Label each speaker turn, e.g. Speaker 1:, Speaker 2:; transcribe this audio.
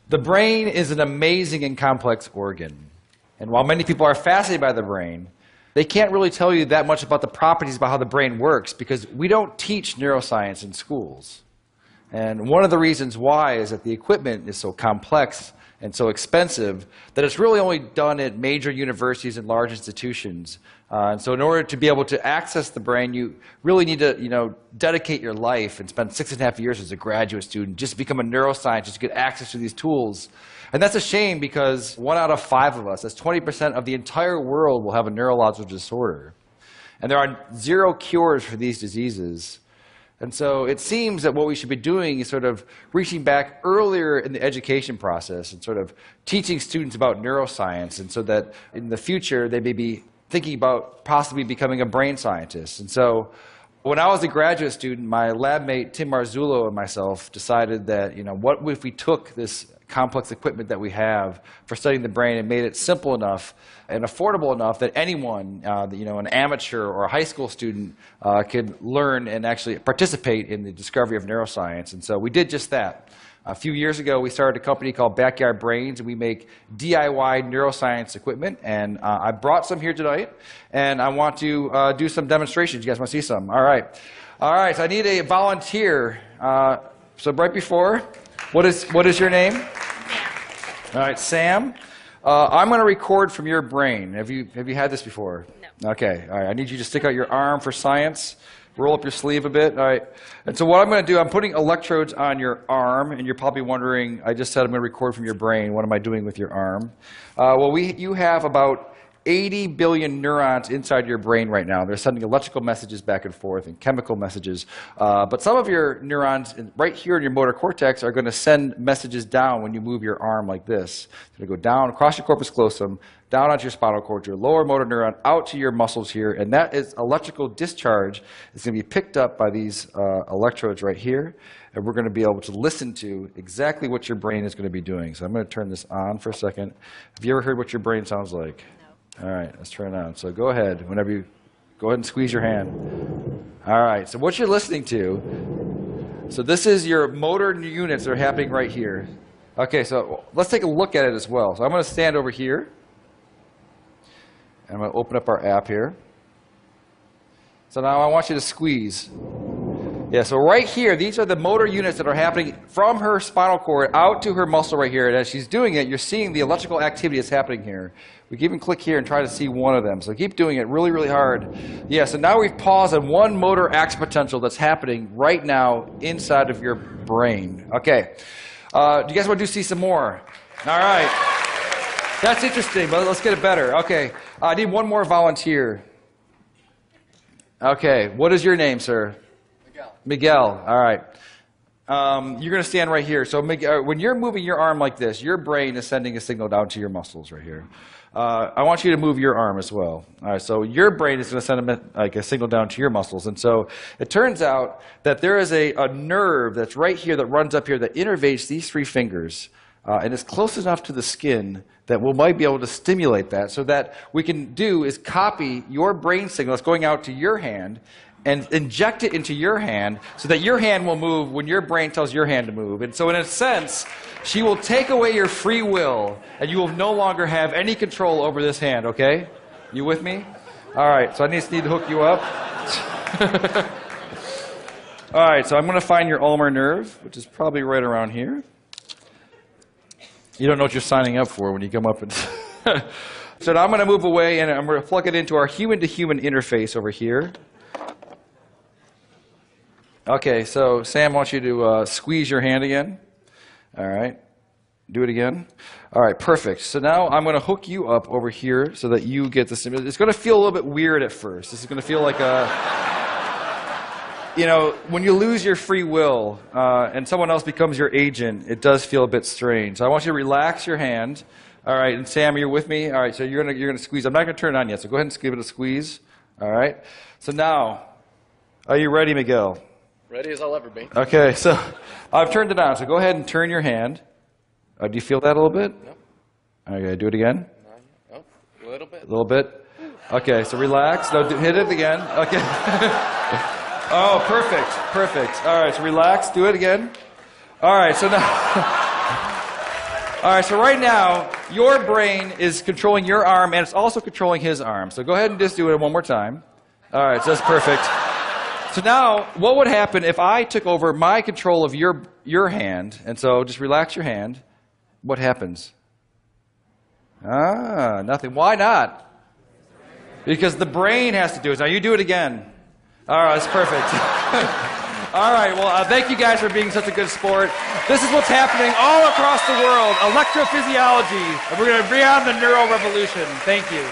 Speaker 1: The brain is an amazing and complex organ. And while many people are fascinated by the brain, they can't really tell you that much about the properties about how the brain works because we don't teach neuroscience in schools. And one of the reasons why is that the equipment is so complex and so expensive that it's really only done at major universities and large institutions. And so in order to be able to access the brain, you really need to dedicate your life and spend 6.5 years as a graduate student just to become a neuroscientist to get access to these tools. And that's a shame because 1 out of 5 of us, that's 20% of the entire world, will have a neurological disorder. And there are 0 cures for these diseases. And so it seems that what we should be doing is sort of reaching back earlier in the education process and sort of teaching students about neuroscience, and so that in the future they may be thinking about possibly becoming a brain scientist. And so when I was a graduate student, my lab mate Tim Marzullo and myself decided that, what if we took this complex equipment that we have for studying the brain and made it simple enough and affordable enough that anyone, an amateur or a high school student, could learn and actually participate in the discovery of neuroscience. And so we did just that. A few years ago, we started a company called Backyard Brains, and we make DIY neuroscience equipment. And I brought some here tonight, and I want to do some demonstrations. You guys want to see some? All right. All right, so I need a volunteer. So right before, what is your name? All right, Sam. I'm going to record from your brain. Have you had this before? No. Okay. All right. I need you to stick out your arm for science. Roll up your sleeve a bit. All right. And so what I'm going to do, I'm putting electrodes on your arm, and you're probably wondering, I just said I'm going to record from your brain. What am I doing with your arm? You have about 80 billion neurons inside your brain right now. They're sending electrical messages back and forth and chemical messages. But some of your neurons right here in your motor cortex are going to send messages down when you move your arm like this. It's going to go down across your corpus callosum, down onto your spinal cord, your lower motor neuron, out to your muscles here. And that is electrical discharge. It's going to be picked up by these electrodes right here. And we're going to be able to listen to exactly what your brain is going to be doing. So I'm going to turn this on for a second. Have you ever heard what your brain sounds like? All right, let's turn it on. So go ahead, go ahead and squeeze your hand. All right, so what you're listening to, so this is your motor units that are happening right here. Okay, so let's take a look at it as well. So I'm going to stand over here, and I'm going to open up our app here. So now I want you to squeeze. Yeah, so right here, these are the motor units that are happening from her spinal cord out to her muscle right here. And as she's doing it, you're seeing the electrical activity that's happening here. We can even click here and try to see one of them. So keep doing it really, really hard. Yeah, so now we've paused on one motor action potential that's happening right now inside of your brain. Okay. Do you guys want to see some more? All right. That's interesting, but let's get it better. Okay. I need one more volunteer. Okay. What is your name, sir? Miguel, all right. You're going to stand right here. So Miguel, when you're moving your arm like this, your brain is sending a signal down to your muscles right here. I want you to move your arm as well. All right, so your brain is going to send a signal down to your muscles. And so it turns out that there is a nerve that's right here that runs up here that innervates these 3 fingers. And it's close enough to the skin that we might be able to stimulate that. So that we can do is copy your brain signal that's going out to your hand and inject it into your hand so that your hand will move when your brain tells your hand to move. And so in a sense, she will take away your free will, and you will no longer have any control over this hand, okay? You with me? All right, so I just need to hook you up. All right, so I'm going to find your ulnar nerve, which is probably right around here. You don't know what you're signing up for when you come up and... So now I'm going to move away, and I'm going to plug it into our human-to-human interface over here. Okay, so Sam wants you to squeeze your hand again. All right, do it again. All right, perfect. So now I'm going to hook you up over here so that you get the stimulus. It's going to feel a little bit weird at first. This is going to feel like a, when you lose your free will and someone else becomes your agent, it does feel a bit strange. So I want you to relax your hand. All right, and Sam, you're with me? All right, so you're going to squeeze. I'm not going to turn it on yet, so go ahead and give it a squeeze. All right. So now, are you ready, Miguel?
Speaker 2: Ready as I'll ever be.
Speaker 1: Okay, so I've turned it on. So go ahead and turn your hand. Do you feel that a little bit?
Speaker 2: No.
Speaker 1: Okay, do it again.
Speaker 2: Oh, a little bit.
Speaker 1: A little bit. Okay, so relax. No, hit it again. Okay. Oh, perfect, perfect. All right, so relax. Do it again. All right, so now... All right, so right now, your brain is controlling your arm, and it's also controlling his arm. So go ahead and just do it one more time. All right, so that's perfect. So now, what would happen if I took over my control of your hand? And so just relax your hand. What happens? Ah, nothing. Why not? Because the brain has to do it. Now you do it again. All right, that's perfect. All right, well, thank you guys for being such a good sport. This is what's happening all across the world, electrophysiology. And we're going to bring on the neuro revolution. Thank you.